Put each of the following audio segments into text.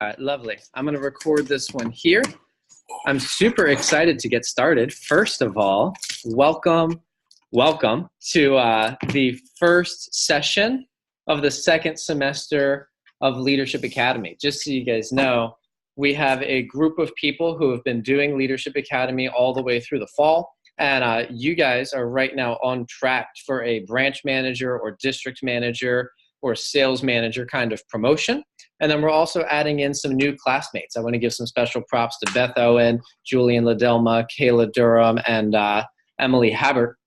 All right, lovely. I'm going to record this one here. I'm super excited to get started. First of all, welcome to the first session of the second semester of Leadership Academy. Just so you guys know, we have a group of people who have been doing Leadership Academy all the way through the fall. And you guys are right now on track for a branch manager or district manager or sales manager kind of promotion. And then we're also adding in some new classmates. I want to give some special props to Beth Owen, Julian Ladelma, Kayla Durham, and Emily Habert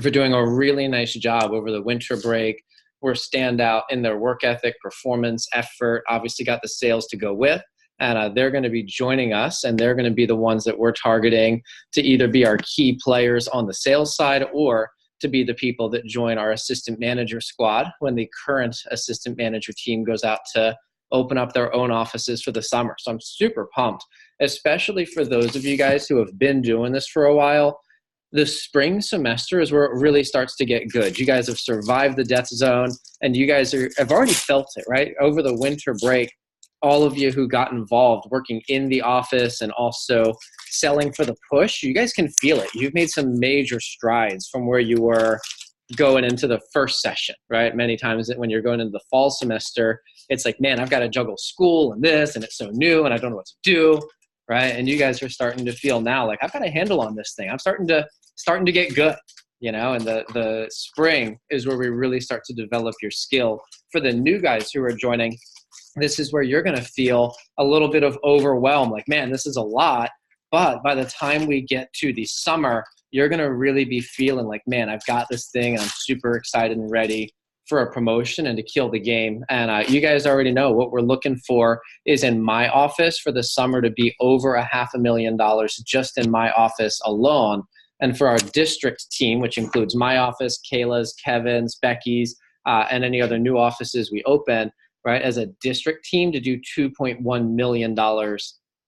for doing a really nice job over the winter break. We're standout in their work ethic, performance, effort, obviously got the sales to go with. And they're going to be joining us, and they're going to be the ones that we're targeting to either be our key players on the sales side or to be the people that join our assistant manager squad when the current assistant manager team goes out to open up their own offices for the summer. So I'm super pumped, especially for those of you guys who have been doing this for a while. The spring semester is where it really starts to get good. You guys have survived the death zone, and you guys have already felt it, right? Over the winter break, all of you who got involved working in the office and also selling for the push, you guys can feel it. You've made some major strides from where you were going into the first session, right? Many times when you're going into the fall semester, it's like, man, I've got to juggle school and this, and it's so new and I don't know what to do, right? And you guys are starting to feel now like, I've got a handle on this thing. I'm starting to get good, you know, and the spring is where we really start to develop your skill. For the new guys who are joining, this is where you're going to feel a little bit of overwhelm, like, man, this is a lot. But by the time we get to the summer, you're going to really be feeling like, man, I've got this thing and I'm super excited and ready for a promotion and to kill the game. And you guys already know what we're looking for is in my office for the summer to be over $500,000 just in my office alone. And for our district team, which includes my office, Kayla's, Kevin's, Becky's, and any other new offices we open, right, as a district team to do $2.1 million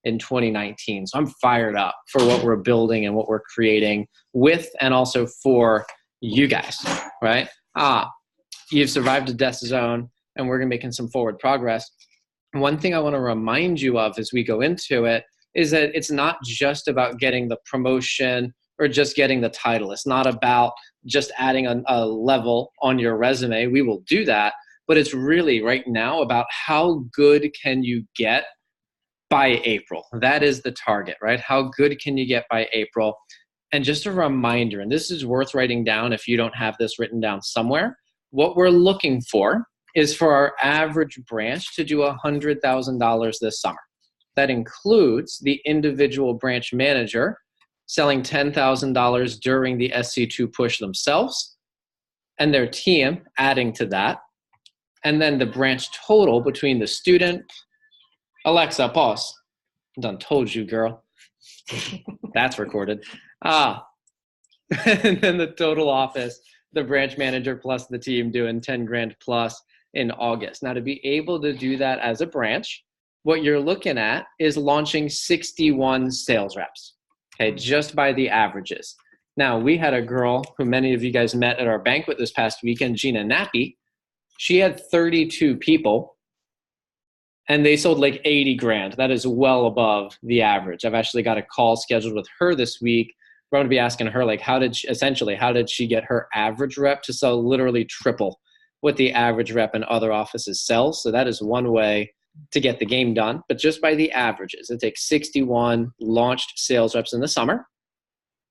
in 2019. So I'm fired up for what we're building and what we're creating with and also for you guys, right? You've survived a death zone and we're going to be making some forward progress. One thing I want to remind you of as we go into it is that it's not just about getting the promotion or just getting the title. It's not about just adding a level on your resume. We will do that. But it's really right now about how good can you get by April. That is the target, right? How good can you get by April? And just a reminder, and this is worth writing down if you don't have this written down somewhere, what we're looking for is for our average branch to do $100,000 this summer. That includes the individual branch manager selling $10,000 during the SC2 push themselves and their team adding to that. And then the branch total between the student, Alexa, pause. I'm done told you, girl. That's recorded. And then the total office, the branch manager plus the team doing 10 grand plus in August. Now to be able to do that as a branch, what you're looking at is launching 61 sales reps, okay, just by the averages. Now we had a girl who many of you guys met at our banquet this past weekend, Gina Nappy. She had 32 people and they sold like 80 grand. That is well above the average. I've actually got a call scheduled with her this week. We're going to be asking her, like, how did she get her average rep to sell literally triple what the average rep in other offices sells? So that is one way to get the game done. But just by the averages, it takes 61 launched sales reps in the summer.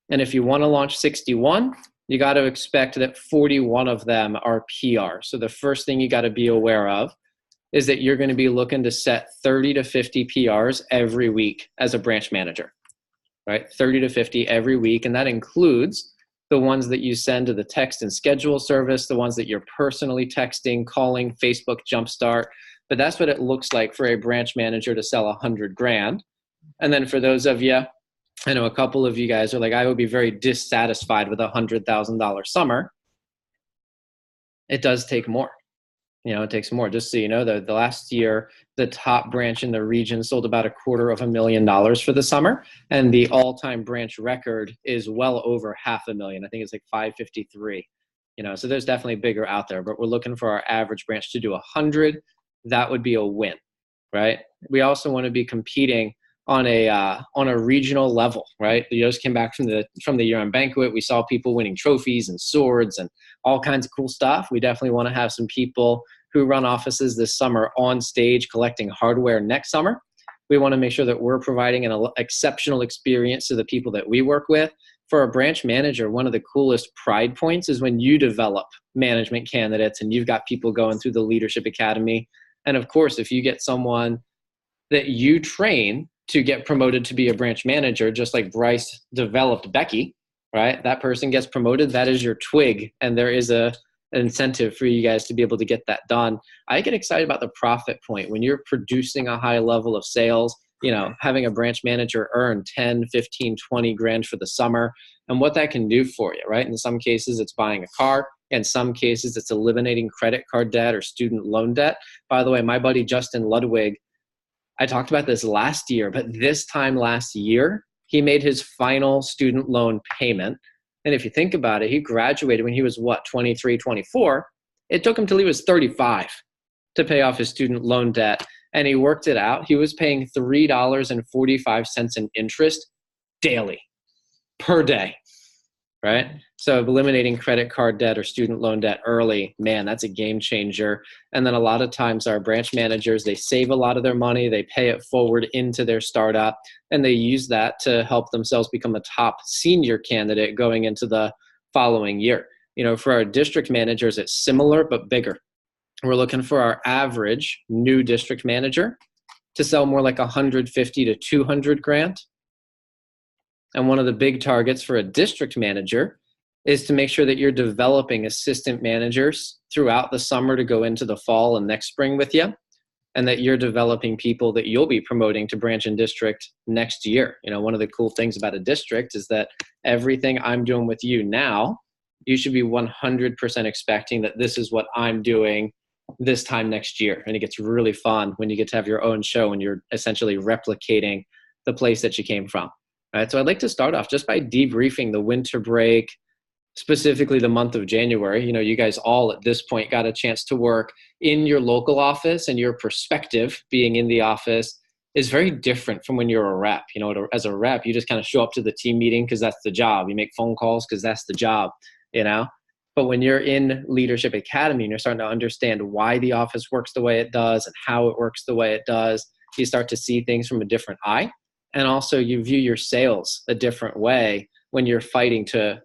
And if you want to launch 61, you got to expect that 41 of them are PR. So the first thing you got to be aware of is that you're going to be looking to set 30 to 50 PRs every week as a branch manager, right? 30 to 50 every week. And that includes the ones that you send to the text and schedule service, the ones that you're personally texting, calling, Facebook Jumpstart. But that's what it looks like for a branch manager to sell 100 grand. And then for those of you, I know a couple of you guys are like, I would be very dissatisfied with $100,000 summer. It does take more. You know, it takes more. Just so you know, the last year, the top branch in the region sold about $250,000 for the summer. And the all-time branch record is well over $500,000. I think it's like 553. You know, so there's definitely bigger out there. But we're looking for our average branch to do 100. That would be a win. right? We also want to be competing on a regional level, right? You just came back from the year-end banquet. We saw people winning trophies and swords and all kinds of cool stuff. We definitely want to have some people who run offices this summer on stage collecting hardware next summer. We want to make sure that we're providing an exceptional experience to the people that we work with. For a branch manager, one of the coolest pride points is when you develop management candidates and you've got people going through the Leadership Academy. And of course, if you get someone that you train to get promoted to be a branch manager, just like Bryce developed Becky, right? That person gets promoted. That is your twig. And there is an incentive for you guys to be able to get that done. I get excited about the profit point when you're producing a high level of sales, having a branch manager earn 10, 15, 20 grand for the summer and what that can do for you, right? In some cases, it's buying a car. In some cases, it's eliminating credit card debt or student loan debt. By the way, my buddy Justin Ludwig, I talked about this last year, but this time last year, he made his final student loan payment. And if you think about it, he graduated when he was 23, 24. It took him till he was 35 to pay off his student loan debt. And he worked it out. He was paying $3.45 in interest daily, per day, right? So eliminating credit card debt or student loan debt early, man, that's a game changer. And then a lot of times our branch managers, they save a lot of their money, they pay it forward into their startup, and they use that to help themselves become a top senior candidate going into the following year. For our district managers, it's similar but bigger. We're looking for our average new district manager to sell more like 150 to 200 grand. And one of the big targets for a district manager is to make sure that you're developing assistant managers throughout the summer to go into the fall and next spring with you, and that you're developing people that you'll be promoting to branch and district next year. One of the cool things about a district is that everything I'm doing with you now, you should be 100% expecting that this is what I'm doing this time next year. And it gets really fun when you get to have your own show and you're essentially replicating the place that you came from. All right, so I'd like to start off just by debriefing the winter break, specifically the month of January. You guys all at this point got a chance to work in your local office, and your perspective being in the office is very different from when you're a rep. As a rep, you just kind of show up to the team meeting because that's the job. You make phone calls because that's the job, But when you're in Leadership Academy and you're starting to understand why the office works the way it does and how it works the way it does, you start to see things from a different eye. And also you view your sales a different way when you're fighting to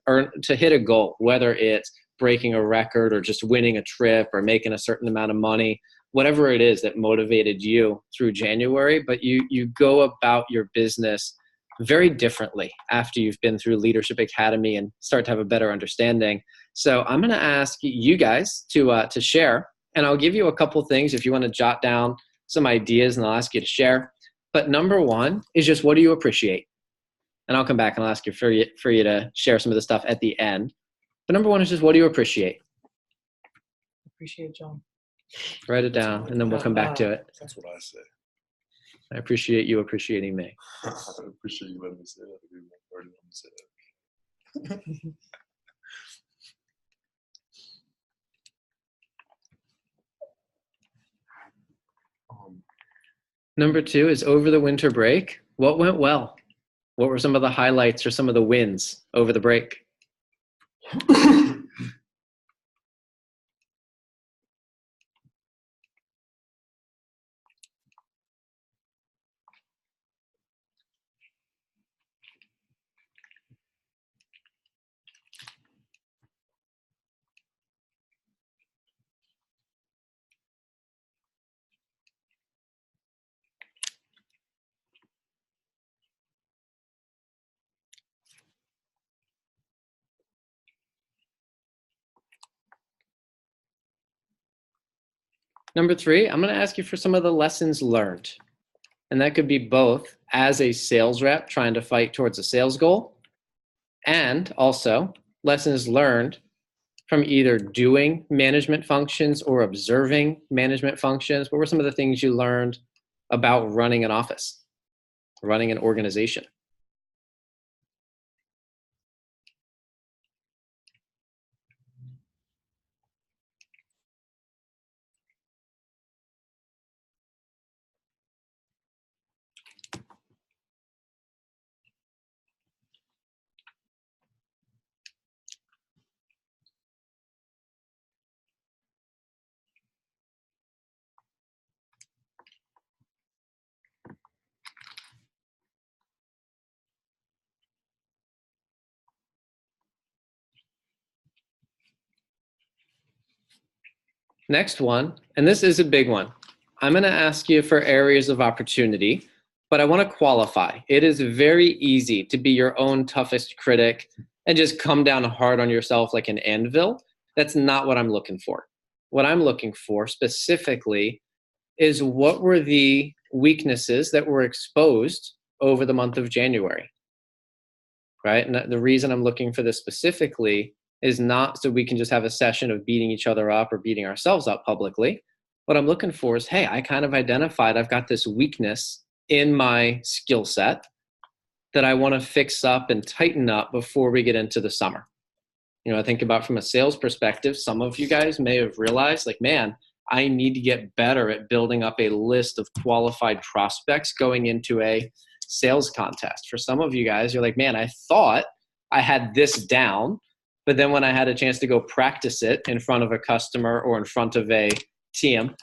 hit a goal, whether it's breaking a record or just winning a trip or making a certain amount of money, whatever it is that motivated you through January. But you go about your business very differently after you've been through Leadership Academy and start to have a better understanding. So I'm going to ask you guys to share, and I'll give you a couple things if you want to jot down some ideas, and I'll ask you to share. But number one is just, what do you appreciate? And I'll come back and I'll ask you for you to share some of the stuff at the end. But number one is just, what do you appreciate? Appreciate John. Write it down, and then we'll come back to it. That's what I say. I appreciate you appreciating me. I appreciate you letting me say that. I already let me say that. Number two is, over the winter break, what went well? What were some of the highlights or some of the wins over the break? Number three, I'm going to ask you for some of the lessons learned. And that could be both as a sales rep trying to fight towards a sales goal, and also lessons learned from either doing management functions or observing management functions. What were some of the things you learned about running an office, running an organization? Next one, and this is a big one. I'm going to ask you for areas of opportunity, but I want to qualify. It is very easy to be your own toughest critic and just come down hard on yourself like an anvil. That's not what I'm looking for. What I'm looking for specifically is what were the weaknesses that were exposed over the month of January, right? And the reason I'm looking for this specifically is not so we can just have a session of beating each other up or beating ourselves up publicly. What I'm looking for is, hey, I kind of identified I've got this weakness in my skill set that I want to fix up and tighten up before we get into the summer. You know, I think about from a sales perspective, some of you guys may have realized, like, man, I need to get better at building up a list of qualified prospects going into a sales contest. For some of you guys, you're like, man, I thought I had this down, but then when I had a chance to go practice it in front of a customer or in front of a team,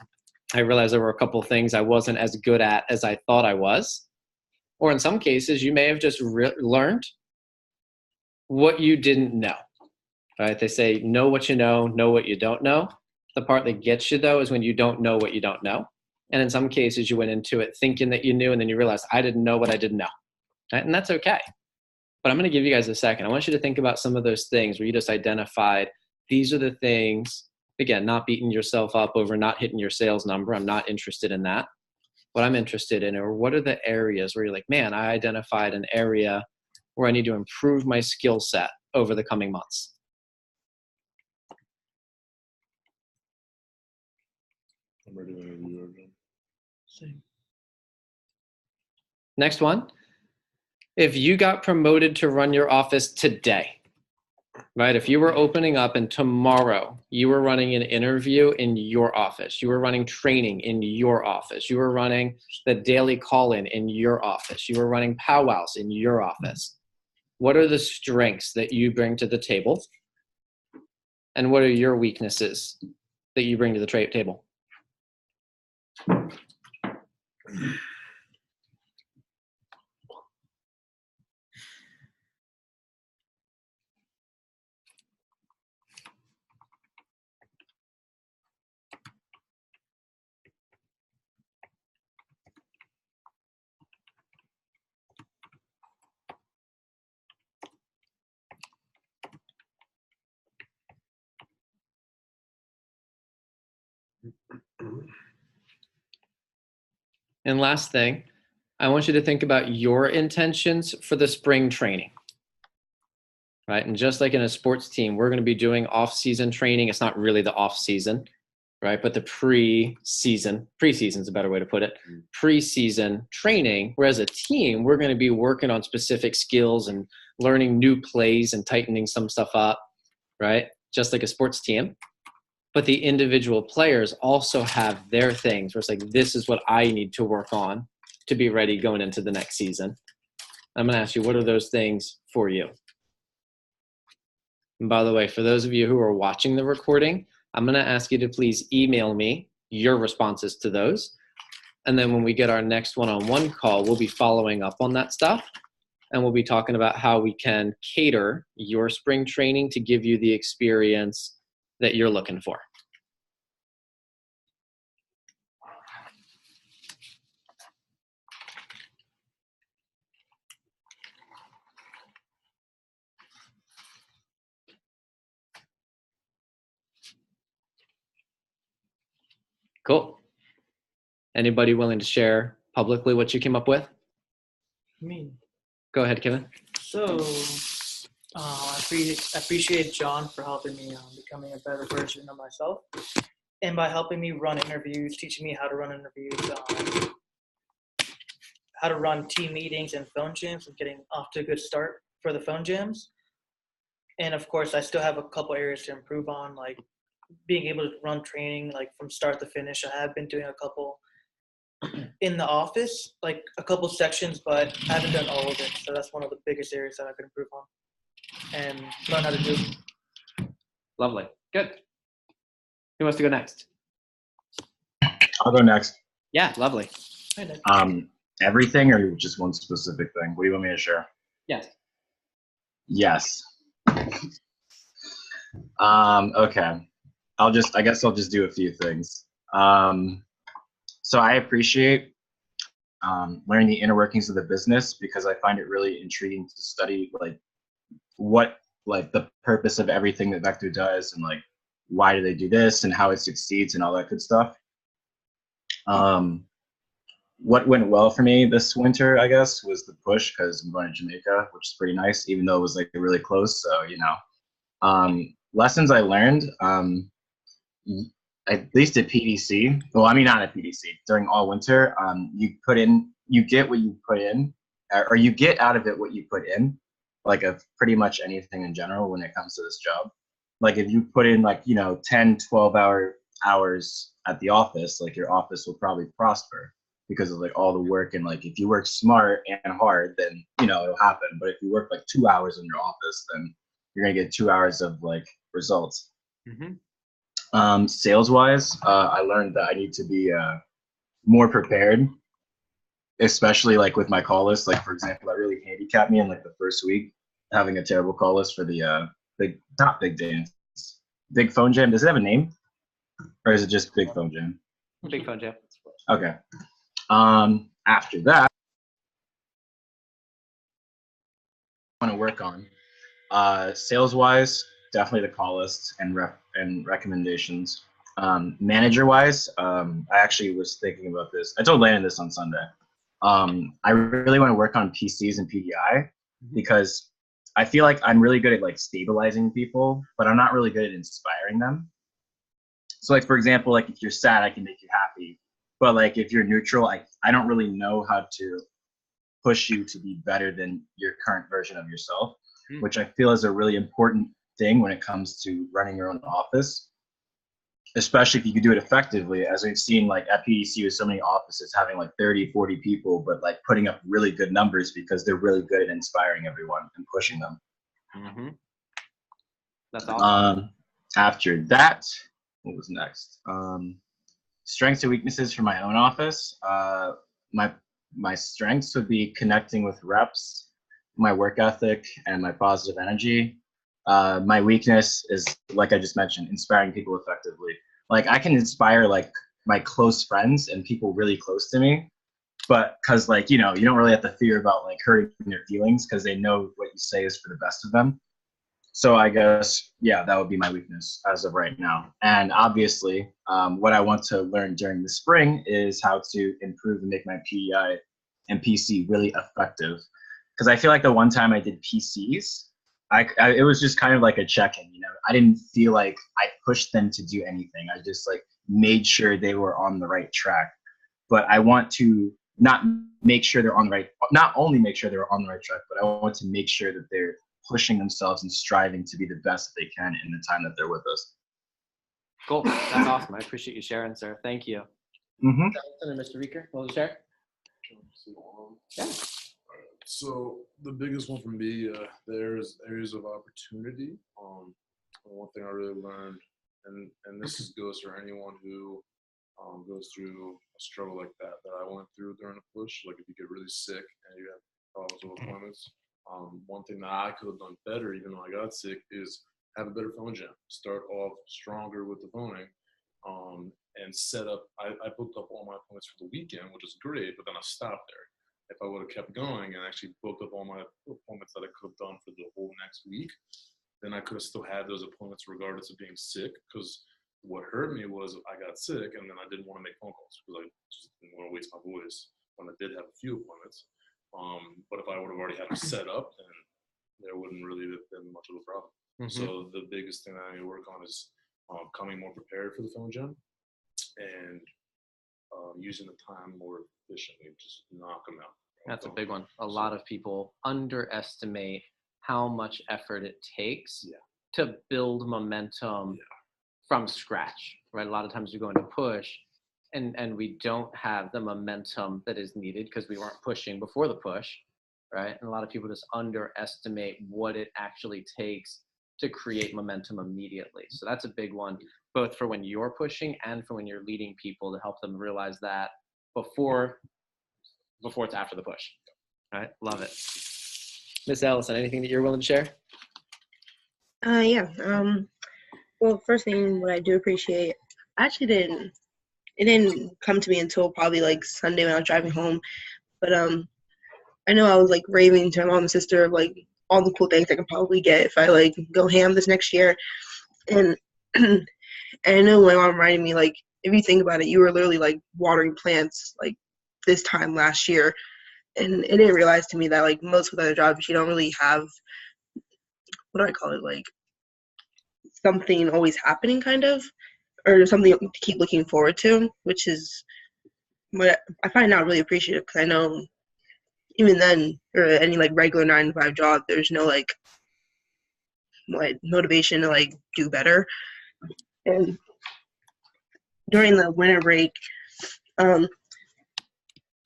I realized there were a couple of things I wasn't as good at as I thought I was. Or in some cases, you may have just learned what you didn't know. Right? They say, know what you know what you don't know. The part that gets you, though, is when you don't know what you don't know. And in some cases, you went into it thinking that you knew, and then you realized, I didn't know what I didn't know. Right? And that's okay. But I'm going to give you guys a second. I want you to think about some of those things where you just identified, these are the things, again, not beating yourself up over not hitting your sales number. I'm not interested in that. What I'm interested in are what are the areas where you're like, man, I identified an area where I need to improve my skill set over the coming months. I'm ready whenever you are, John. Same. Next one. If you got promoted to run your office today, right? If you were opening up and tomorrow you were running an interview in your office, you were running training in your office, you were running the daily call-in in your office, you were running powwows in your office, what are the strengths that you bring to the table? And what are your weaknesses that you bring to the table? And last thing, I want you to think about your intentions for the spring training, right? And just like in a sports team, we're going to be doing off-season training. It's not really the off-season, right? But the preseason is a better way to put it, preseason training, whereas a team, we're going to be working on specific skills and learning new plays and tightening some stuff up, right? Just like a sports team. But the individual players also have their things where it's like, this is what I need to work on to be ready going into the next season. I'm going to ask you, what are those things for you? And by the way, for those of you who are watching the recording, I'm going to ask you to please email me your responses to those. And then when we get our next one-on-one call, we'll be following up on that stuff. And we'll be talking about how we can cater your spring training to give you the experience that you're looking for. Cool. Anybody willing to share publicly what you came up with? Me. Go ahead, Kevin. So, I appreciate John for helping me becoming a better version of myself, and by helping me run interviews, teaching me how to run interviews, how to run team meetings and phone jams, and getting off to a good start for the phone jams. And of course, I still have a couple areas to improve on, like being able to run training like from start to finish. I have been doing a couple in the office, like a couple sections, but I haven't done all of it. So that's one of the biggest areas that I could improve on and learn how to do. Lovely. Good. Who wants to go next? I'll go next. Yeah, lovely. Hi, Nick. Everything or just one specific thing? What do you want me to share? Yes. Yes. Okay. I guess I'll just do a few things. So I appreciate learning the inner workings of the business because I find it really intriguing to study like what like the purpose of everything that Vector does and like why do they do this and how it succeeds and all that good stuff. What went well for me this winter, I guess, was the push because I'm going to Jamaica, which is pretty nice, even though it was like really close. So, lessons I learned, at least at PDC, well, I mean, not at PDC, during all winter, you get what you put in, or you get out of it what you put in, like of pretty much anything in general when it comes to this job. Like if you put in like, 10, 12 hours at the office, like your office will probably prosper because of like all the work. And like if you work smart and hard, then it'll happen. But if you work like 2 hours in your office, then you're gonna get 2 hours of like results. Sales wise, I learned that I need to be more prepared, especially like with my call list. Like for example, that really handicapped me in like the first week having a terrible call list for the not big dance, big phone jam. Does it have a name, or is it just big phone jam? Big phone jam. Okay. After that, I want to work on sales wise, definitely the call list and recommendations. Manager wise, I actually was thinking about this. I told Landon this on Sunday. I really want to work on PCs and PDI because I feel like I'm really good at like stabilizing people, but I'm not really good at inspiring them. So like, for example, like if you're sad, I can make you happy. But like if you're neutral, I don't really know how to push you to be better than your current version of yourself, which I feel is a really important thing when it comes to running your own office, especially if you can do it effectively, as we've seen like at PDC with so many offices having like 30, 40 people, but like putting up really good numbers because they're really good at inspiring everyone and pushing them. That's awesome. After that, what was next? Strengths and weaknesses for my own office. My strengths would be connecting with reps, my work ethic, and my positive energy. My weakness is, like I just mentioned, inspiring people effectively. Like I can inspire like my close friends and people really close to me, but because like, you don't really have to fear about like hurting their feelings because they know what you say is for the best of them. So I guess, yeah, that would be my weakness as of right now. And obviously, what I want to learn during the spring is how to improve and make my PEI and PC really effective. Because I feel like the one time I did PCs, it was just kind of like a check-in, I didn't feel like I pushed them to do anything. I just like made sure they were on the right track. But I want to not make sure they're on the right, not only make sure they're on the right track, but I want to make sure that they're pushing themselves and striving to be the best that they can in the time that they're with us. Cool. That's awesome. I appreciate you sharing, sir. Thank you. Mr. Reeker, will you share? Yeah. So the biggest one for me, there's areas of opportunity. One thing I really learned, and this goes for anyone who goes through a struggle like that I went through during the push. Like if you get really sick and you have problems with appointments, one thing that I could have done better, even though I got sick, is have a better phone jam. Start off stronger with the phoning, and set up. I booked up all my appointments for the weekend, which is great, but then I stopped there. If I would have kept going and actually booked up all my appointments that I could have done for the whole next week, then I could have still had those appointments regardless of being sick. Because what hurt me was I got sick and then I didn't want to make phone calls because I just didn't want to waste my voice when I did have a few appointments. But if I would have already had them set up, then there wouldn't really have been much of a problem. So the biggest thing that I need to work on is coming more prepared for the phone jam and using the time more efficiently, just knock them out. That's a big one. A lot of people underestimate how much effort it takes to build momentum from scratch, right? A lot of times you're going to push and we don't have the momentum that is needed because we weren't pushing before the push, right? And a lot of people just underestimate what it actually takes to create momentum immediately. So that's a big one, both for when you're pushing and for when you're leading people, to help them realize that before it's after the push. All right, love it. Miss Allison, anything that you're willing to share? Yeah. Well, first thing, what I do appreciate, I actually it didn't come to me until probably like Sunday when I was driving home. But I know I was like raving to my mom and sister of like all the cool things I could probably get if I like go ham this next year. And and I know my mom reminded me, like, if you think about it, you were literally like watering plants like this time last year. And it didn't realize to me that like most of the other jobs, you don't really have, what do I call it, like something always happening kind of, or something to keep looking forward to, which is what I find not really appreciative, because I know even then, or any like regular 9 to 5 job, there's no like motivation to like do better. And during the winter break, because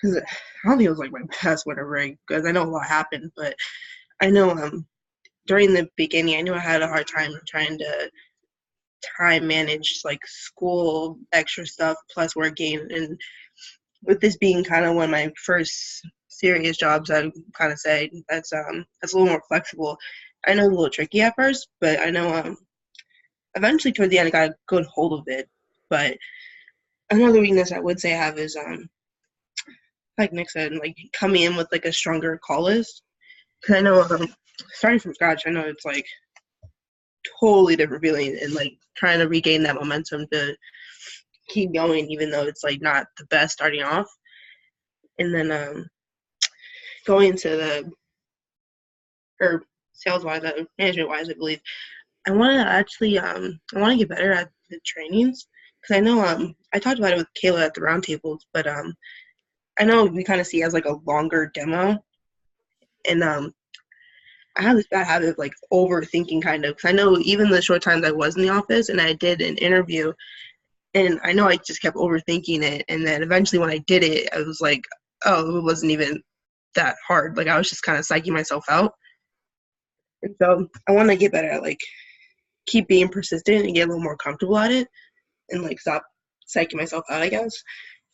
I don't think it was like my best winter break, because I know a lot happened, but I know during the beginning, I knew I had a hard time trying to time manage like school, extra stuff, plus working. And with this being kind of one of my first serious jobs, I'd kind of say that's a little more flexible. I know it's a little tricky at first, but I know eventually towards the end I got a good hold of it. But another weakness I would say I have is like Nick said, like coming in with like a stronger call list. Because I know starting from scratch, I know it's like totally different feeling, and like trying to regain that momentum to keep going, even though it's like not the best starting off. And then going into the, or sales wise, management wise, I believe I want to actually I want to get better at the trainings, because I know I talked about it with Kayla at the roundtables, but I know we kind of see it as like a longer demo, and I have this bad habit of like overthinking kind of, because I know even the short times I was in the office and I did an interview, and I know I just kept overthinking it, and then eventually when I did it, I was like, oh, it wasn't even that hard. Like I was just kind of psyching myself out. And so I want to get better at like keep being persistent and get a little more comfortable at it, and like stop psyching myself out, I guess.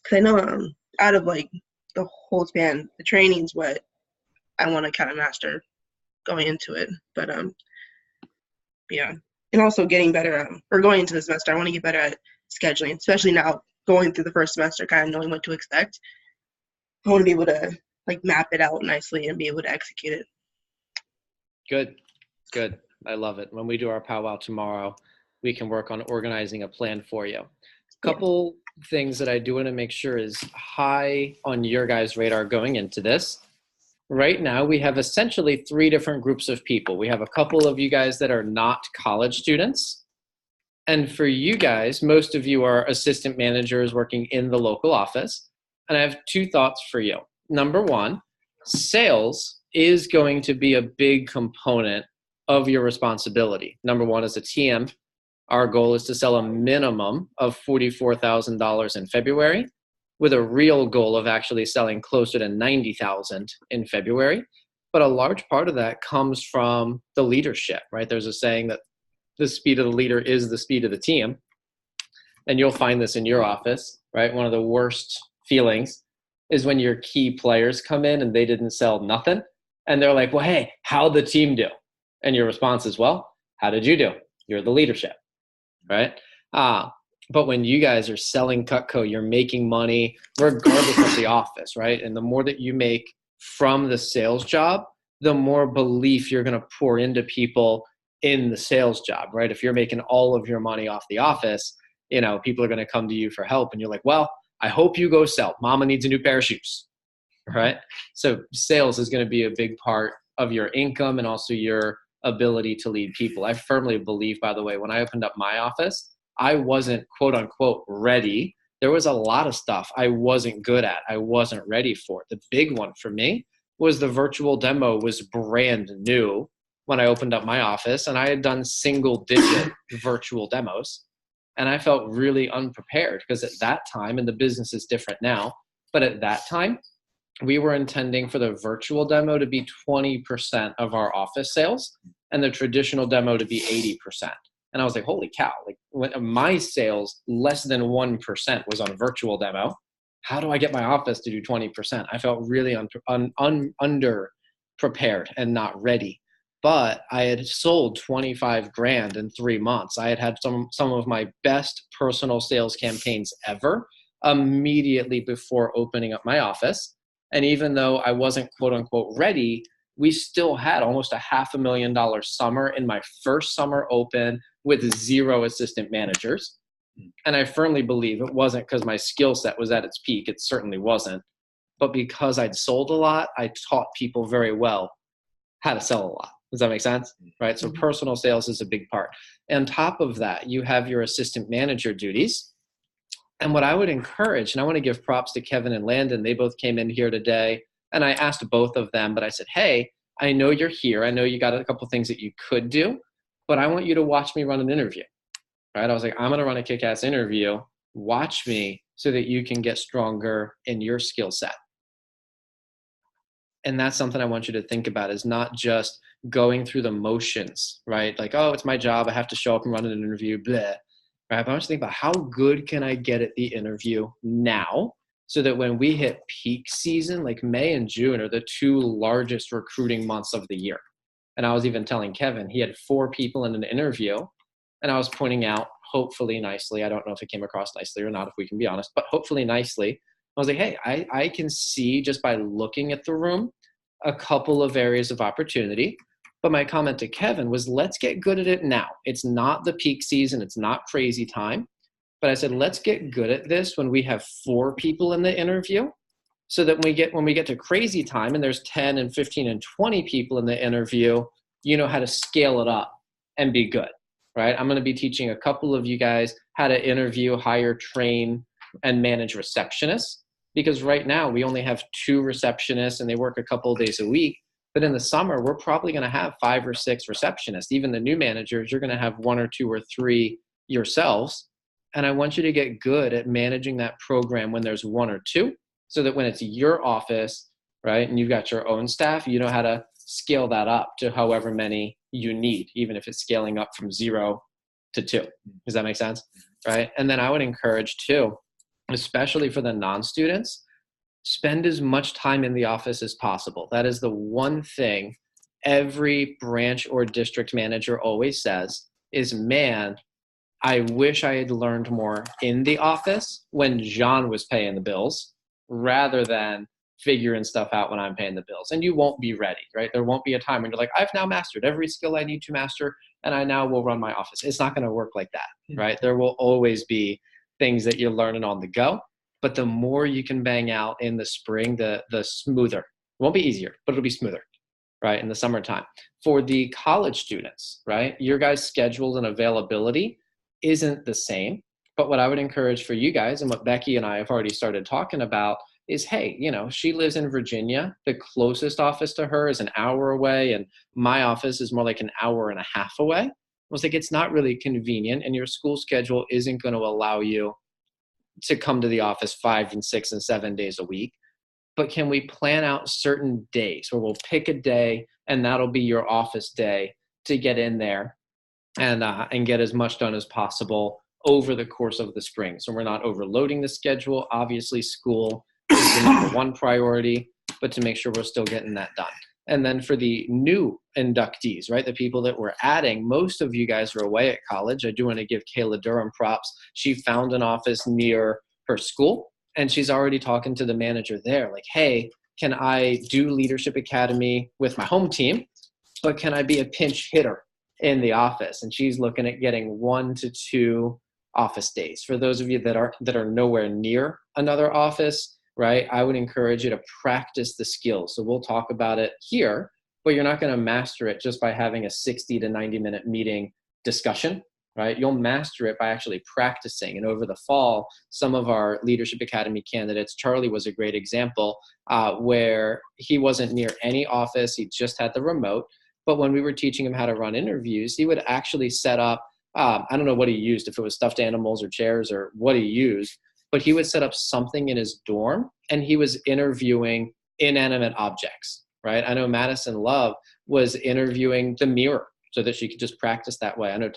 Because I know out of like the whole span, the training's what I want to kind of master going into it. But yeah, and also getting better or going into the semester, I want to get better at scheduling, especially now going through the first semester, kind of knowing what to expect. I want to be able to like map it out nicely and be able to execute it. Good. I love it. When we do our powwow tomorrow, we can work on organizing a plan for you. Couple things that I do want to make sure is high on your guys' radar going into this. Right now, we have essentially 3 different groups of people. We have a couple of you guys that are not college students. And for you guys, most of you are assistant managers working in the local office. And I have 2 thoughts for you. Number 1, sales is going to be a big component of your responsibility. Number 1, as a TM, our goal is to sell a minimum of $44,000 in February, with a real goal of actually selling closer to $90,000 in February. But a large part of that comes from the leadership, right? There's a saying that the speed of the leader is the speed of the team. And you'll find this in your office, right? One of the worst feelings is when your key players come in and they didn't sell nothing. And they're like, well, hey, how'd the team do? And your response is, well, how did you do? You're the leadership, right? But when you guys are selling Cutco, you're making money regardless of the office, right? And the more that you make from the sales job, the more belief you're going to pour into people in the sales job, right? If you're making all of your money off the office, you know, people are going to come to you for help. And you're like, well, I hope you go sell. Mama needs a new pair of shoes, right? So sales is going to be a big part of your income and also your ability to lead people. I firmly believe, by the way, when I opened up my office, I wasn't quote unquote ready. There was a lot of stuff I wasn't good at. I wasn't ready for. The big one for me was the virtual demo was brand new when I opened up my office, and I had done single digit virtual demos. And I felt really unprepared because at that time, and the business is different now, but at that time, we were intending for the virtual demo to be 20% of our office sales and the traditional demo to be 80%. And I was like, holy cow, like when my sales, less than 1% was on virtual demo. How do I get my office to do 20%? I felt really under prepared and not ready. but I had sold 25 grand in 3 months. I had had some of my best personal sales campaigns ever immediately before opening up my office. And even though I wasn't quote unquote ready, we still had almost a $500,000 summer in my first summer open with 0 assistant managers. And I firmly believe it wasn't because my skill set was at its peak. It certainly wasn't. But because I'd sold a lot, I taught people very well how to sell a lot. Does that make sense? Right? So personal sales is a big part. And on top of that, you have your assistant manager duties. And what I would encourage, and I want to give props to Kevin and Landon, they both came in here today, and I asked both of them, but I said, hey, I know you're here. I know you got a couple things that you could do, but I want you to watch me run an interview. Right? I was like, I'm going to run a kick-ass interview. Watch me so that you can get stronger in your skill set. And that's something I want you to think about, is not just going through the motions, right? Like, oh, it's my job. I have to show up and run an interview, blah. Right? But I want you to think about how good can I get at the interview now, so that when we hit peak season, like May and June are the 2 largest recruiting months of the year. And I was even telling Kevin, he had 4 people in an interview, and I was pointing out, hopefully nicely, I don't know if it came across nicely or not, if we can be honest, but hopefully nicely, I was like, hey, I can see just by looking at the room a couple of areas of opportunity. But my comment to Kevin was, let's get good at it now. It's not the peak season. It's not crazy time. But I said, let's get good at this when we have 4 people in the interview, so that when we get to crazy time and there's 10 and 15 and 20 people in the interview, you know how to scale it up and be good, right? I'm going to be teaching a couple of you guys how to interview, hire, train, and manage receptionists. Because right now we only have 2 receptionists and they work a couple of days a week. But in the summer, we're probably going to have 5 or 6 receptionists. Even the new managers, you're going to have 1 or 2 or 3 yourselves. And I want you to get good at managing that program when there's 1 or 2, so that when it's your office, right, and you've got your own staff, you know how to scale that up to however many you need, even if it's scaling up from 0 to 2. Does that make sense? Right? And then I would encourage too, especially for the non-students, spend as much time in the office as possible. That is the one thing every branch or district manager always says is, man, I wish I had learned more in the office when John was paying the bills, rather than figuring stuff out when I'm paying the bills. And you won't be ready, right? There won't be a time when you're like, I've now mastered every skill I need to master, and I now will run my office. It's not going to work like that, right? There will always be things that you're learning on the go. But the more you can bang out in the spring, the smoother. It won't be easier, but it'll be smoother, right, in the summertime. For the college students, right, your guys' schedules and availability isn't the same. But what I would encourage for you guys, and what Becky and I have already started talking about, is, hey, you know, she lives in Virginia. The closest office to her is an hour away, and my office is more like an hour and a half away. I was like, it's not really convenient, and your school schedule isn't going to allow you to come to the office 5 and 6 and 7 days a week. But can we plan out certain days where we'll pick a day, and that'll be your office day to get in there and get as much done as possible over the course of the spring. So we're not overloading the schedule. Obviously, school is the number 1 priority, but to make sure we're still getting that done. And then for the new inductees, right, the people that we're adding, most of you guys are away at college. I do want to give Kayla Durham props. She found an office near her school, and she's already talking to the manager there, like, hey, can I do Leadership Academy with my home team, but can I be a pinch hitter in the office? And she's looking at getting 1 to 2 office days. For those of you that are nowhere near another office, right, I would encourage you to practice the skills. So we'll talk about it here, but you're not going to master it just by having a 60 to 90 minute meeting discussion, right? You'll master it by actually practicing. And over the fall, some of our Leadership Academy candidates, Charlie was a great example, where he wasn't near any office. He just had the remote. But when we were teaching him how to run interviews, he would actually set up, I don't know what he used, if it was stuffed animals or chairs or what he used, but he would set up something in his dorm, and he was interviewing inanimate objects, right? I know Madison Love was interviewing the mirror so that she could just practice that way. I know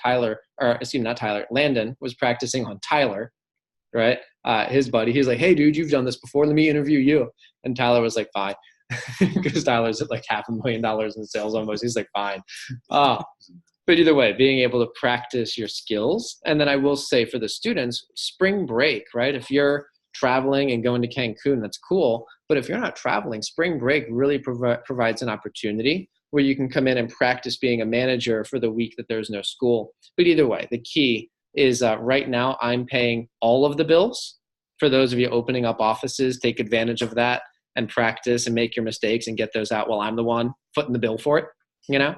Landon was practicing on Tyler, right? His buddy. He's like, hey, dude, you've done this before. Let me interview you. And Tyler was like, fine. because Tyler's at like $500,000 in sales almost. He's like, fine. But either way, being able to practice your skills. And then I will say for the students, spring break, right? If you're traveling and going to Cancun, that's cool. But if you're not traveling, spring break really provides an opportunity where you can come in and practice being a manager for the week that there's no school. But either way, the key is right now I'm paying all of the bills. For those of you opening up offices, take advantage of that and practice and make your mistakes and get those out while I'm the one footing the bill for it, you know?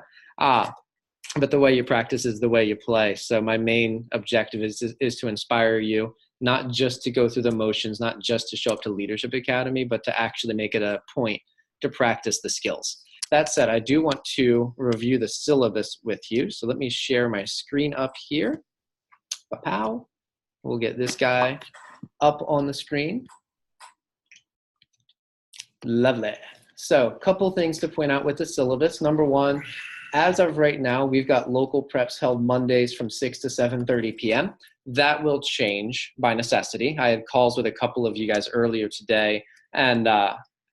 But the way you practice is the way you play. So my main objective is to inspire you, not just to go through the motions, not just to show up to Leadership Academy, but to actually make it a point to practice the skills. That said, I do want to review the syllabus with you. So let me share my screen up here. Pow. We'll get this guy up on the screen. Lovely. So a couple things to point out with the syllabus. Number one, as of right now, we've got local preps held Mondays from 6 to 7:30 p.m. That will change by necessity. I had calls with a couple of you guys earlier today, and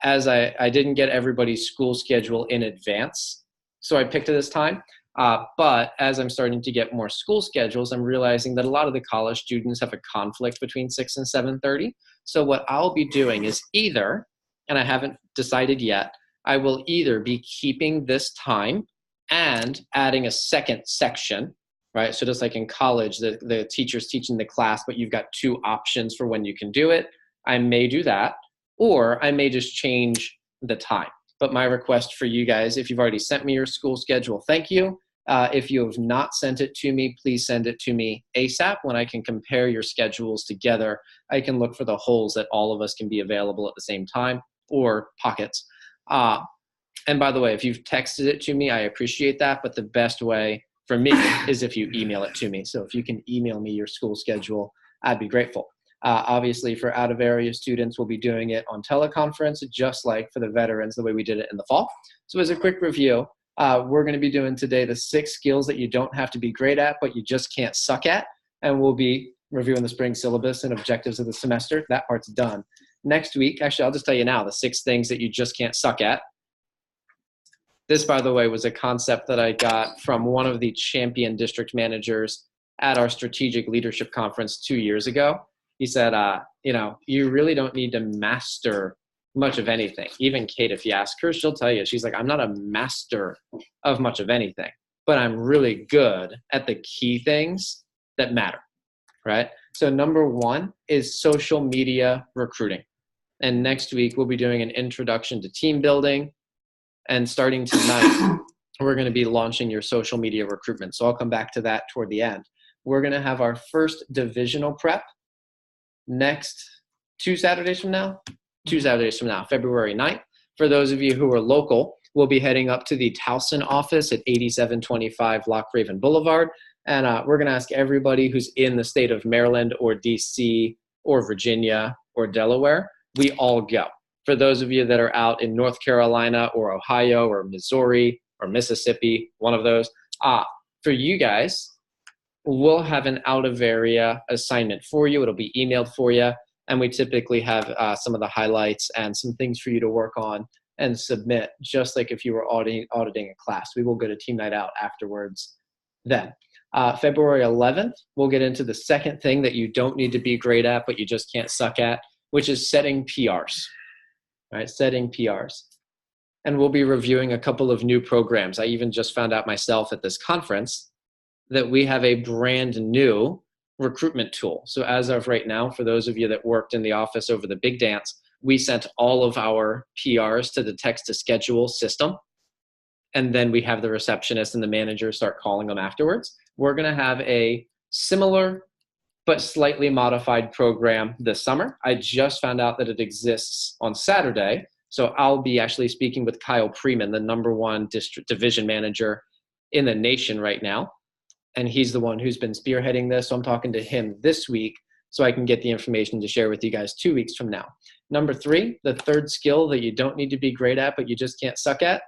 as I didn't get everybody's school schedule in advance, so I picked this time. But as I'm starting to get more school schedules, I'm realizing that a lot of the college students have a conflict between 6 and 7:30. So what I'll be doing is either, and I haven't decided yet, I will either be keeping this time and adding a second section, right? So just like in college, the teacher's teaching the class, but you've got two options for when you can do it. I may do that, or I may just change the time. But my request for you guys, if you've already sent me your school schedule, thank you. If you have not sent it to me, please send it to me ASAP. When I can compare your schedules together, I can look for the holes that all of us can be available at the same time, or pockets. And by the way, if you've texted it to me, I appreciate that. But the best way for me is if you email it to me. So if you can email me your school schedule, I'd be grateful. Obviously, for out-of-area students, we'll be doing it on teleconference, just like for the veterans, the way we did it in the fall. So as a quick review, we're going to be doing today the 6 skills that you don't have to be great at, but you just can't suck at. And we'll be reviewing the spring syllabus and objectives of the semester. That part's done. Next week, actually, I'll just tell you now, the 6 things that you just can't suck at. This, by the way, was a concept that I got from one of the champion district managers at our strategic leadership conference 2 years ago. He said, you really don't need to master much of anything. Even Kate, if you ask her, she'll tell you, she's like, I'm not a master of much of anything, but I'm really good at the key things that matter, right? So number 1 is social media recruiting. And next week, we'll be doing an introduction to team building. And starting tonight, we're going to be launching your social media recruitment. So I'll come back to that toward the end. We're going to have our first divisional prep next 2 Saturdays from now, February 9th. For those of you who are local, we'll be heading up to the Towson office at 8725 Lock Raven Boulevard. And we're going to ask everybody who's in the state of Maryland or DC or Virginia or Delaware, we all go. For those of you that are out in North Carolina or Ohio or Missouri or Mississippi, one of those, for you guys, we'll have an out-of-area assignment for you. It'll be emailed for you, and we typically have some of the highlights and some things for you to work on and submit, just like if you were auditing a class. We will go to team night out afterwards then. February 11th, we'll get into the second thing that you don't need to be great at, but you just can't suck at, which is setting PRs. Right, setting PRs. And we'll be reviewing a couple of new programs. I even just found out myself at this conference that we have a brand new recruitment tool. So as of right now, for those of you that worked in the office over the big dance, we sent all of our PRs to the text to schedule system. And then we have the receptionist and the manager start calling them afterwards. We're going to have a similar but slightly modified program this summer. I just found out that it exists on Saturday. So I'll be actually speaking with Kyle Preman, the #1 district division manager in the nation right now. And he's the one who's been spearheading this. So I'm talking to him this week so I can get the information to share with you guys 2 weeks from now. Number 3, the third skill that you don't need to be great at, but you just can't suck at,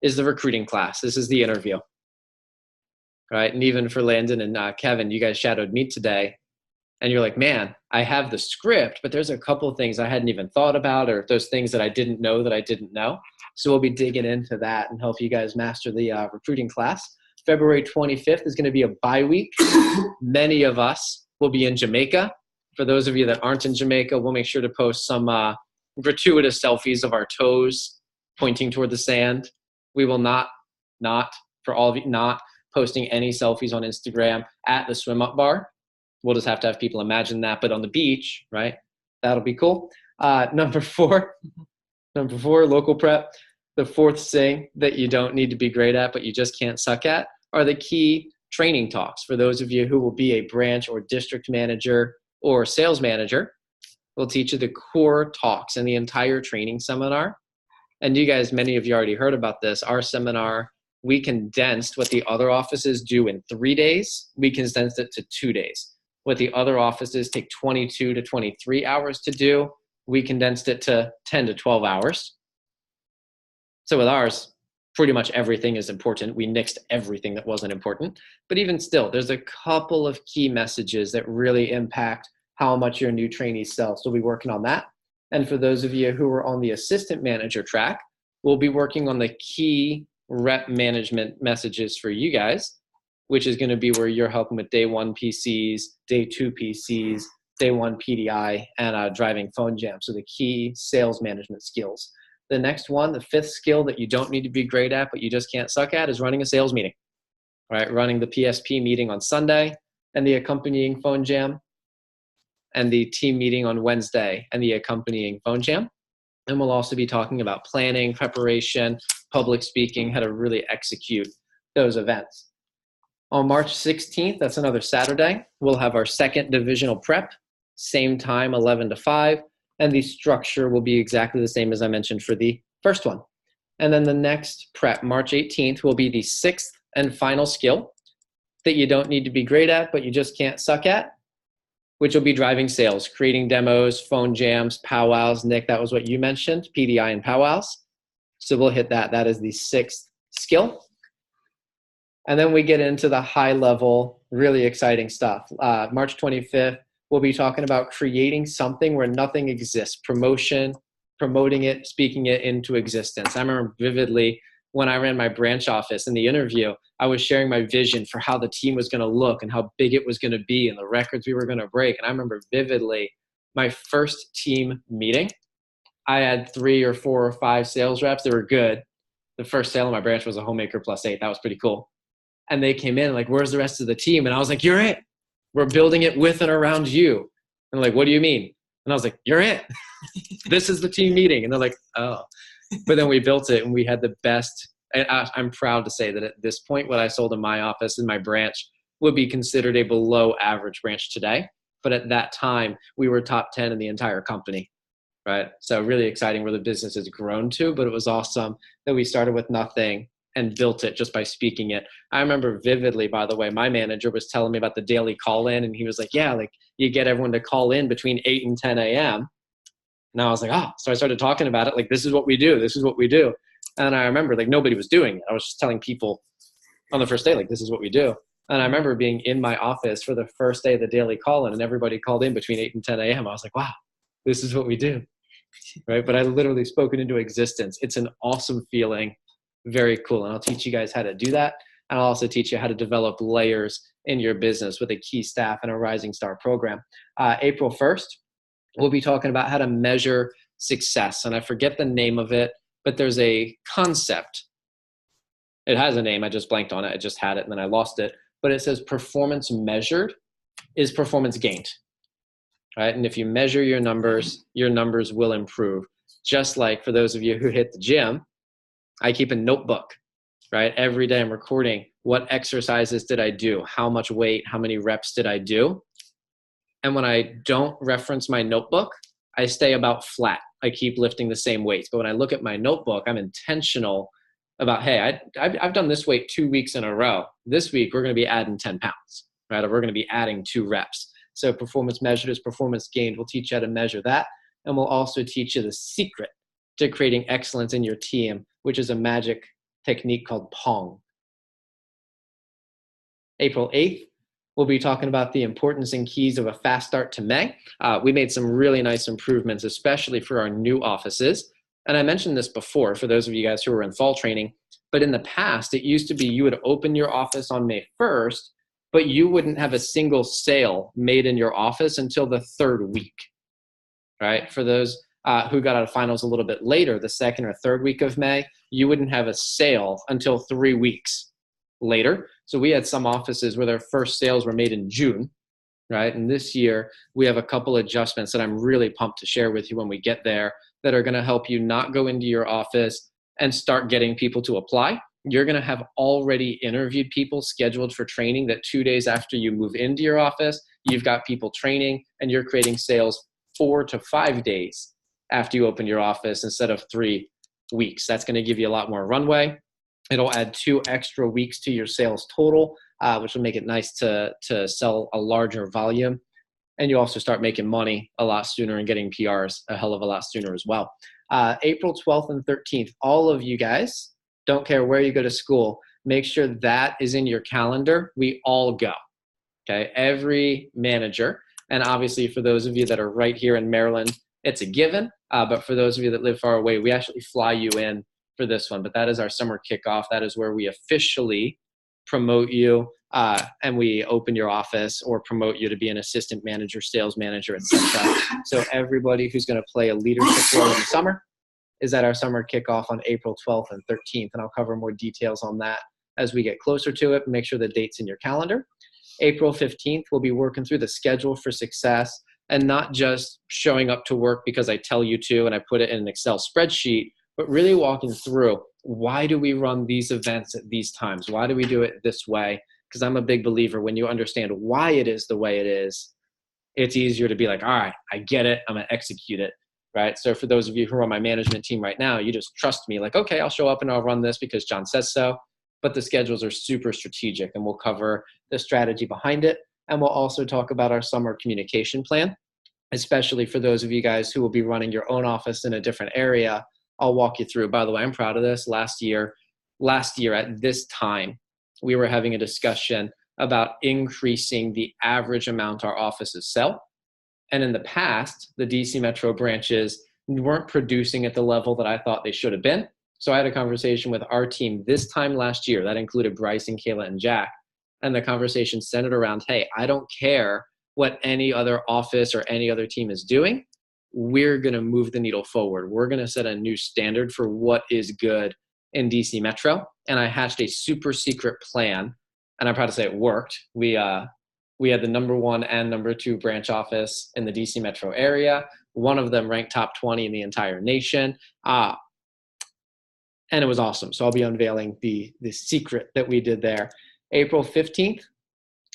is the recruiting class. This is the interview. Right? And even for Landon and Kevin, you guys shadowed me today. and you're like, man, I have the script, but there's a couple of things I hadn't even thought about, or those things that I didn't know that I didn't know. So we'll be digging into that and help you guys master the recruiting class. February 25th is going to be a bye week. Many of us will be in Jamaica. For those of you that aren't in Jamaica, we'll make sure to post some gratuitous selfies of our toes pointing toward the sand. We will not, for all of you, not posting any selfies on Instagram at the swim up bar. We'll just have to have people imagine that, but on the beach, right? That'll be cool. Number four, local prep. The fourth thing that you don't need to be great at, but you just can't suck at, are the key training talks. For those of you who will be a branch or district manager or sales manager, we'll teach you the core talks in the entire training seminar. And you guys, many of you already heard about this. Our seminar, we condensed what the other offices do in 3 days. We condensed it to 2 days. What the other offices take 22 to 23 hours to do, we condensed it to 10 to 12 hours. So with ours, pretty much everything is important. We nixed everything that wasn't important. But even still, there's a couple of key messages that really impact how much your new trainees sell. So we'll be working on that. And for those of you who are on the assistant manager track, we'll be working on the key rep management messages for you guys, which is going to be where you're helping with day 1 PCs, day 2 PCs, day 1 PDI, and driving phone jam. So the key sales management skills. The next one, the fifth skill that you don't need to be great at, but you just can't suck at, is running a sales meeting. All right, running the PSP meeting on Sunday and the accompanying phone jam, and the team meeting on Wednesday and the accompanying phone jam. And we'll also be talking about planning, preparation, public speaking, how to really execute those events. On March 16th, that's another Saturday, we'll have our second divisional prep, same time, 11 to 5. And the structure will be exactly the same as I mentioned for the first one. And then the next prep, March 18th, will be the sixth and final skill that you don't need to be great at, but you just can't suck at, which will be driving sales, creating demos, phone jams, powwows. Nick, that was what you mentioned, PDI and powwows. So we'll hit that. That is the sixth skill. And then we get into the high level, really exciting stuff. March 25th, we'll be talking about creating something where nothing exists, promoting it, speaking it into existence. I remember vividly when I ran my branch office in the interview, I was sharing my vision for how the team was going to look and how big it was going to be and the records we were going to break. And I remember vividly my first team meeting, I had 3 or 4 or 5 sales reps. They were good. The first sale in my branch was a homemaker +8. That was pretty cool. And they came in like, where's the rest of the team? And I was like, you're it. We're building it with and around you. And like, what do you mean? And I was like, you're it. This is the team meeting. And they're like, oh. But then we built it and we had the best. And I'm proud to say that at this point, what I sold in my office, in my branch, would be considered a below average branch today. But at that time, we were top 10 in the entire company, right? So really exciting where the business has grown to, but it was awesome that we started with nothing and built it just by speaking it. I remember vividly, by the way, my manager was telling me about the daily call-in, and he was like, yeah, like you get everyone to call in between 8 and 10 a.m. And I was like, oh, so I started talking about it. Like, this is what we do. This is what we do. And I remember like nobody was doing it. I was just telling people on the first day, like, this is what we do. And I remember being in my office for the first day of the daily call-in, and everybody called in between 8 and 10 a.m. I was like, wow, this is what we do, right? But I literally spoke it into existence. It's an awesome feeling. Very cool. And I'll teach you guys how to do that. And I'll also teach you how to develop layers in your business with a key staff and a Rising Star program. April 1st, we'll be talking about how to measure success. And I forget the name of it, but there's a concept. It has a name. I just blanked on it. I just had it and then I lost it. But it says performance measured is performance gained, right? And if you measure your numbers will improve. Just like for those of you who hit the gym, I keep a notebook, right? Every day I'm recording what exercises did I do, how much weight, how many reps did I do. And when I don't reference my notebook, I stay about flat. I keep lifting the same weights. But when I look at my notebook, I'm intentional about, hey, I've done this weight 2 weeks in a row. This week, we're going to be adding 10 pounds, right? Or we're going to be adding 2 reps. So performance measured is performance gained. We'll teach you how to measure that. And we'll also teach you the secret to creating excellence in your team, which is a magic technique called Pong. April 8th, we'll be talking about the importance and keys of a fast start to May. We made some really nice improvements, especially for our new offices. And I mentioned this before for those of you guys who were in fall training, but in the past, it used to be you would open your office on May 1st, but you wouldn't have a single sale made in your office until the 3rd week, right? For those who got out of finals a little bit later, the 2nd or 3rd week of May, you wouldn't have a sale until 3 weeks later. So we had some offices where their first sales were made in June, right? And this year, we have a couple adjustments that I'm really pumped to share with you when we get there that are going to help you not go into your office and start getting people to apply. You're going to have already interviewed people scheduled for training that 2 days after you move into your office, you've got people training and you're creating sales 4 to 5 days after you open your office instead of 3 weeks. That's going to give you a lot more runway. It'll add 2 extra weeks to your sales total, which will make it nice to sell a larger volume. And you also start making money a lot sooner and getting PRs a hell of a lot sooner as well. April 12th and 13th, all of you guys, don't care where you go to school, make sure that is in your calendar. We all go, okay? Every manager. And obviously for those of you that are right here in Maryland, it's a given. But for those of you that live far away, we actually fly you in for this one. But that is our summer kickoff. That is where we officially promote you and we open your office or promote you to be an assistant manager, sales manager, etc. So everybody who's going to play a leadership role in the summer is at our summer kickoff on April 12th and 13th. And I'll cover more details on that as we get closer to it. Make sure the date's in your calendar. April 15th, we'll be working through the schedule for success and not just showing up to work because I tell you to and I put it in an Excel spreadsheet, but really walking through why do we run these events at these times? Why do we do it this way? Because I'm a big believer when you understand why it is the way it is, it's easier to be like, all right, I get it. I'm going to execute it. Right. So for those of you who are on my management team right now, you just trust me like, okay, I'll show up and I'll run this because John says so. But the schedules are super strategic and we'll cover the strategy behind it. And we'll also talk about our summer communication plan, especially for those of you guys who will be running your own office in a different area. I'll walk you through. By the way, I'm proud of this. Last year at this time, we were having a discussion about increasing the average amount our offices sell. And in the past, the DC Metro branches weren't producing at the level that I thought they should have been. So I had a conversation with our team this time last year. That included Bryce and Kayla and Jack. And the conversation centered around, hey, I don't care what any other office or any other team is doing. We're going to move the needle forward. We're going to set a new standard for what is good in DC Metro. And I hatched a super secret plan. And I'm proud to say it worked. We had the #1 and #2 branch office in the DC Metro area. One of them ranked top 20 in the entire nation. And it was awesome. So I'll be unveiling the secret that we did there. April 15th,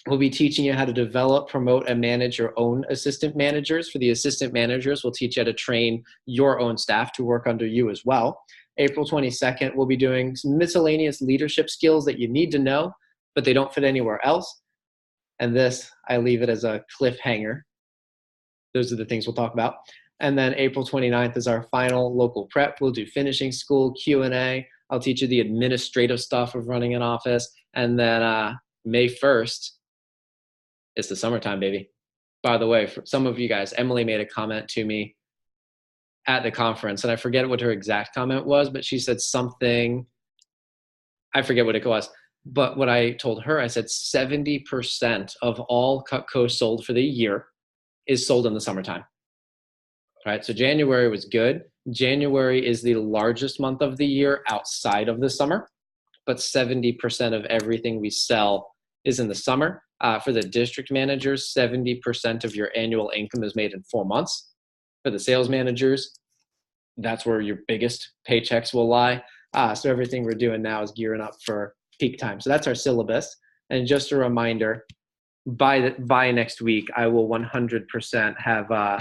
we'll be teaching you how to develop, promote, and manage your own assistant managers. For the assistant managers, we'll teach you how to train your own staff to work under you as well. April 22nd, we'll be doing some miscellaneous leadership skills that you need to know, but they don't fit anywhere else. And this, I leave it as a cliffhanger. Those are the things we'll talk about. And then April 29th is our final local prep. We'll do finishing school, Q&A. I'll teach you the administrative stuff of running an office. And then May 1st, it's the summertime, baby. By the way, for some of you guys, Emily made a comment to me at the conference, and I forget what her exact comment was, but she said something, I forget what it was. But what I told her, I said 70% of all Cutco sold for the year is sold in the summertime. Right? So January was good. January is the largest month of the year outside of the summer, but 70% of everything we sell is in the summer. For the district managers, 70% of your annual income is made in 4 months. For the sales managers, that's where your biggest paychecks will lie. So everything we're doing now is gearing up for peak time. So that's our syllabus. And just a reminder, by next week, I will 100% have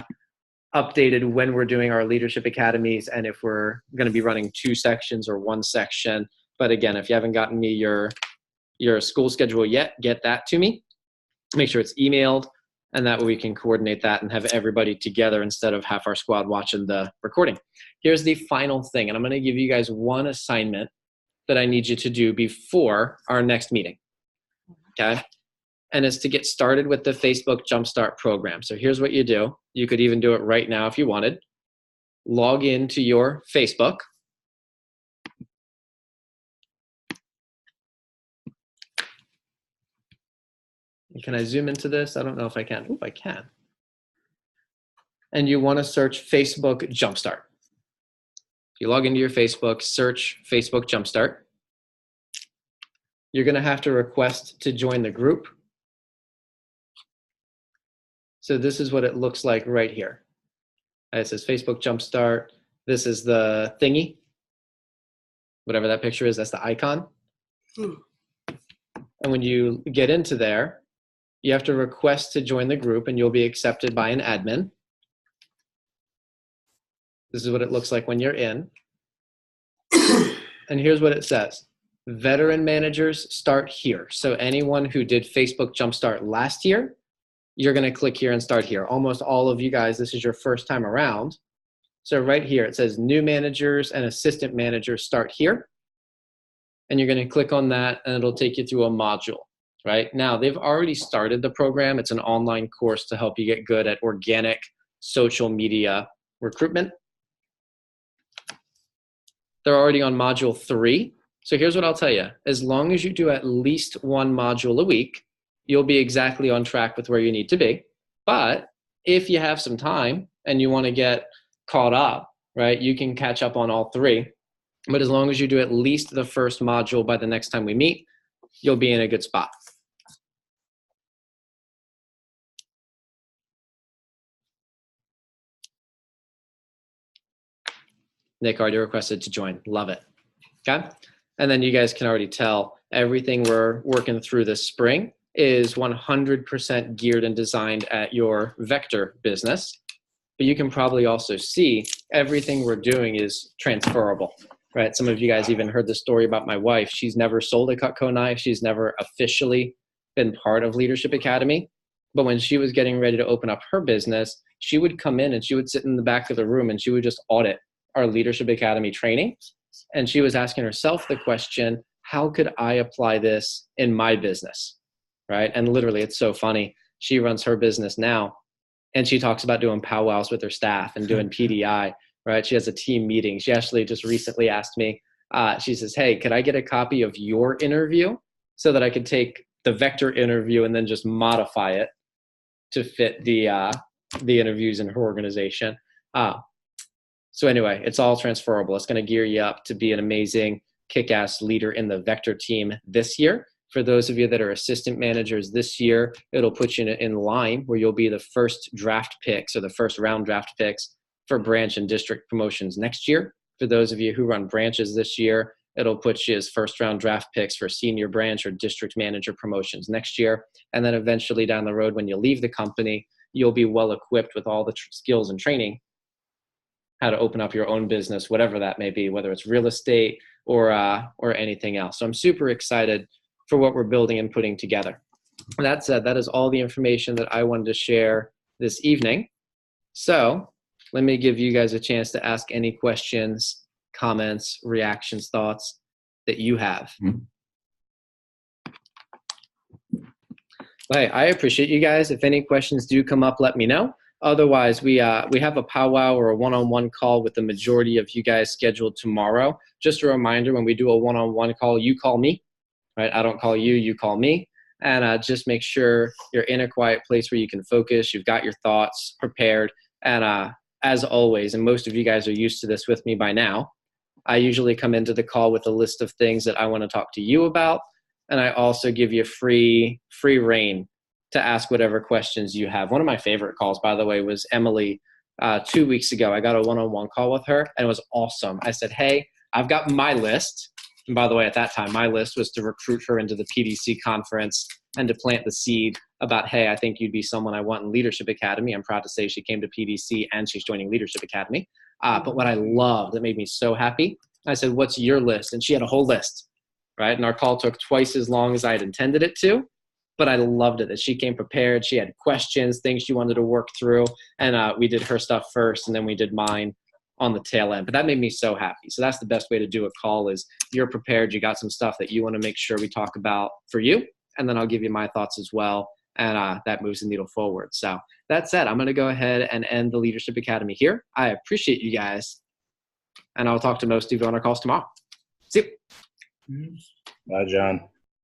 updated when we're doing our leadership academies and if we're going to be running 2 sections or 1 section. But again, if you haven't gotten me your school schedule yet, get that to me. Make sure it's emailed, and that way we can coordinate that and have everybody together instead of half our squad watching the recording. Here's the final thing, and I'm going to give you guys one assignment that I need you to do before our next meeting, okay? and it's to get started with the Facebook Jumpstart program. So here's what you do. You could even do it right now if you wanted. Log into your Facebook. Can I zoom into this? I don't know if I can. Oh, I can. And you want to search Facebook Jumpstart. You log into your Facebook, search Facebook Jumpstart. You're going to have to request to join the group. So this is what it looks like right here. It says Facebook Jumpstart. This is the thingy. Whatever that picture is, that's the icon. And when you get into there, you have to request to join the group and you'll be accepted by an admin. This is what it looks like when you're in. And here's what it says. Veteran managers start here. So anyone who did Facebook Jumpstart last year, you're going to click here and start here. Almost all of you guys, this is your first time around. So right here, it says new managers and assistant managers start here. And you're going to click on that and it'll take you through a module. Right now, they've already started the program. It's an online course to help you get good at organic social media recruitment. They're already on module 3. So here's what I'll tell you. As long as you do at least one module a week, you'll be exactly on track with where you need to be. But if you have some time and you want to get caught up, right, you can catch up on all 3. But as long as you do at least the first module by the next time we meet, you'll be in a good spot. Nick already requested to join. Love it. Okay. And then you guys can already tell everything we're working through this spring is 100% geared and designed at your vector business. But you can probably also see everything we're doing is transferable, right? Some of you guys even heard the story about my wife. She's never sold a Cutco knife. She's never officially been part of Leadership Academy. But when she was getting ready to open up her business, she would come in and she would sit in the back of the room and she would just audit our Leadership Academy training. And she was asking herself the question, how could I apply this in my business, right? And literally, it's so funny. She runs her business now, and she talks about doing powwows with her staff and doing PDI, right? She has a team meeting. She actually just recently asked me, she says, hey, could I get a copy of your interview so that I could take the vector interview and then just modify it to fit the interviews in her organization? So anyway, it's all transferable. It's going to gear you up to be an amazing, kick-ass leader in the vector team this year. For those of you that are assistant managers this year, it'll put you in line where you'll be the first draft picks or the first round draft picks for branch and district promotions next year. For those of you who run branches this year, it'll put you as first round draft picks for senior branch or district manager promotions next year. And then eventually down the road, when you leave the company, you'll be well equipped with all the skills and training how to open up your own business, whatever that may be, whether it's real estate or anything else. So I'm super excited for what we're building and putting together. That said, that is all the information that I wanted to share this evening. So let me give you guys a chance to ask any questions, comments, reactions, thoughts that you have. Hey, I appreciate you guys. If any questions do come up, let me know. Otherwise, we have a powwow or a one-on-one call with the majority of you guys scheduled tomorrow. Just a reminder, when we do a one-on-one call, you call me, right? I don't call you, you call me. And just make sure you're in a quiet place where you can focus. You've got your thoughts prepared. And as always, and most of you guys are used to this with me by now, I usually come into the call with a list of things that I want to talk to you about. And I also give you free reign to ask whatever questions you have. One of my favorite calls, by the way, was Emily 2 weeks ago. I got a one-on-one call with her, and it was awesome. I said, hey, I've got my list. And by the way, at that time, my list was to recruit her into the PDC conference and to plant the seed about, hey, I think you'd be someone I want in Leadership Academy. I'm proud to say she came to PDC and she's joining Leadership Academy. But what I loved, that made me so happy, I said, what's your list? And she had a whole list, right? And our call took twice as long as I had intended it to. But I loved it that she came prepared. She had questions, things she wanted to work through. And we did her stuff first, and then we did mine on the tail end. But that made me so happy. So that's the best way to do a call is you're prepared. You got some stuff that you want to make sure we talk about for you. and then I'll give you my thoughts as well. And that moves the needle forward. So that said, I'm going to go ahead and end the Leadership Academy here. I appreciate you guys, and I'll talk to most of you on our calls tomorrow. See you. Bye, John.